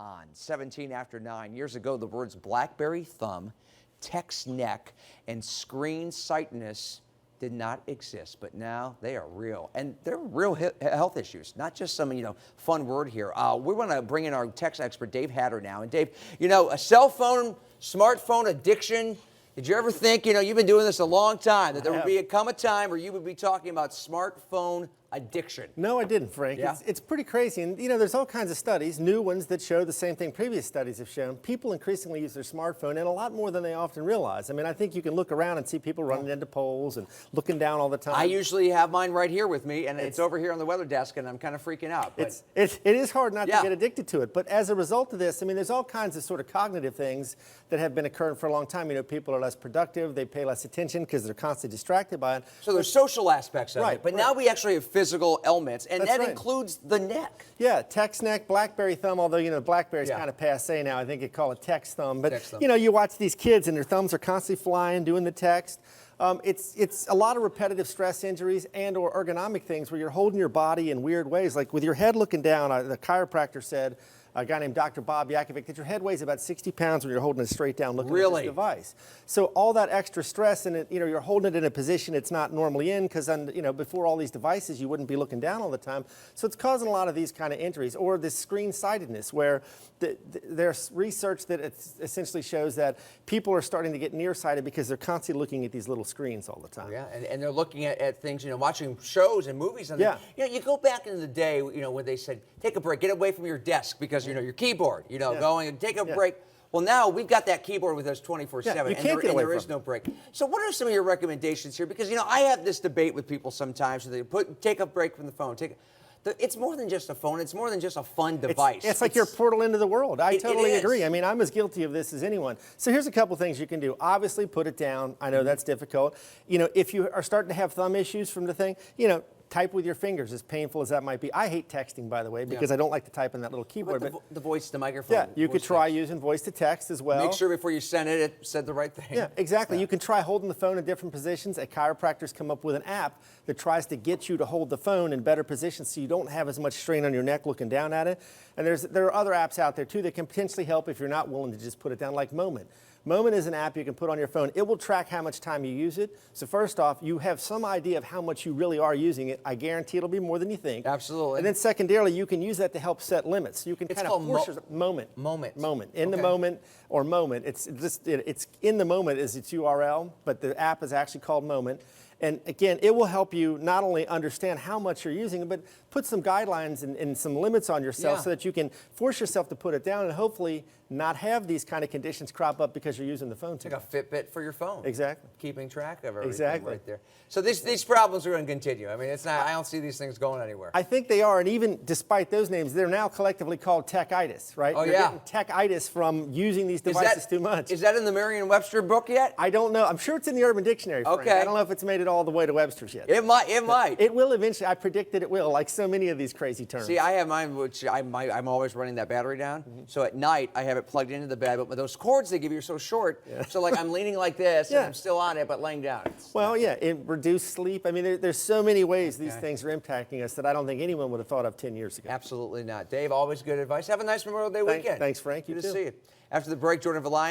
on. 17 after 9. Years ago, the words BlackBerry thumb, text neck, and screen sightedness did not exist, but now they are real, and they're real health issues, not just some fun word here. We want to bring in our text expert, Dave Hatter, now. And Dave, a cell phone, smartphone addiction. Did you ever think, you've been doing this a long time, that there would come a time where you would be talking about smartphone addiction? No, I didn't, Frank. Yeah? It's pretty crazy. And, there's all kinds of studies, new ones that show the same thing previous studies have shown. People increasingly use their smartphone, and a lot more than they often realize. I mean, I think you can look around and see people running into poles and looking down all the time. I usually have mine right here with me, and it's over here on the weather desk, and I'm kind of freaking out. It is hard not to get addicted to it. But as a result of this, I mean, there's all kinds of sort of cognitive things that have been occurring for a long time. People are less productive. They pay less attention because they're constantly distracted by it. So there's social aspects of it. But now we actually have physical ailments. And that includes the neck. Yeah, text neck, BlackBerry thumb, although, BlackBerry's kind of passé now. I think they call it text thumb. But, you watch these kids and their thumbs are constantly flying, doing the text. It's a lot of repetitive stress injuries and or ergonomic things where you're holding your body in weird ways. Like with your head looking down, the chiropractor said, a guy named Dr. Bob Yakovic, that your head weighs about 60 pounds when you're holding it straight down looking at this device. So all that extra stress, and you're holding it in a position it's not normally in because, before all these devices, you wouldn't be looking down all the time. So it's causing a lot of these kind of injuries. Or this screen-sightedness, where there's research that essentially shows that people are starting to get nearsighted because they're constantly looking at these little screens all the time. Yeah, and they're looking at things, watching shows and movies. And you go back in the day, when they said, take a break, get away from your desk because your keyboard, going and take a break. Well, now we've got that keyboard with us 24/7, and there is no break. So what are some of your recommendations here? Because, I have this debate with people sometimes. They take a break from the phone. It's more than just a phone. It's more than just a fun device. It's like your portal into the world. I totally agree. I mean, I'm as guilty of this as anyone. So here's a couple things you can do. Obviously, put it down. I know that's difficult. If you are starting to have thumb issues from the thing, type with your fingers, as painful as that might be. I hate texting, by the way, because I don't like to type on that little keyboard. But the voice, the microphone. Yeah, you could try using voice to text as well. Make sure before you send it, it said the right thing. Yeah, exactly. You can try holding the phone in different positions. Chiropractors come up with an app that tries to get you to hold the phone in better positions so you don't have as much strain on your neck looking down at it. And there are other apps out there, too, that can potentially help if you're not willing to just put it down, like Moment. Moment is an app you can put on your phone. It will track how much time you use it. So first off, you have some idea of how much you really are using it. I guarantee it'll be more than you think. Absolutely. And then secondarily, you can use that to help set limits. You can kind of force your Moment. In the moment or Moment. It's in the moment is its URL, but the app is actually called Moment. And again, it will help you not only understand how much you're using it, but put some guidelines and some limits on yourself so that you can force yourself to put it down and hopefully not have these kind of conditions crop up because you're using the phone too much. Like a Fitbit for your phone. Exactly. Keeping track of everything right there. So these problems are going to continue. I mean, I don't see these things going anywhere. I think they are, and even despite those names, they're now collectively called techitis, right? Oh, You're getting techitis from using these devices too much. Is that in the Merriam-Webster book yet? I don't know. I'm sure it's in the Urban Dictionary, Frank. I don't know if it's made it all the way to Webster's yet. It might. It will eventually. I predict that it will, like so many of these crazy terms. See, I have mine, which I'm always running that battery down. So at night, I have it plugged into the bed, but those cords they give you are so short. So like I'm leaning like this, and I'm still on it, but laying down. Well, it reduced sleep. I mean, there's so many ways these things are impacting us that I don't think anyone would have thought of 10 years ago. Absolutely not. Dave, always good advice. Have a nice Memorial Day weekend. Thanks, Frank. Good to see you. After the break, Jordan Valai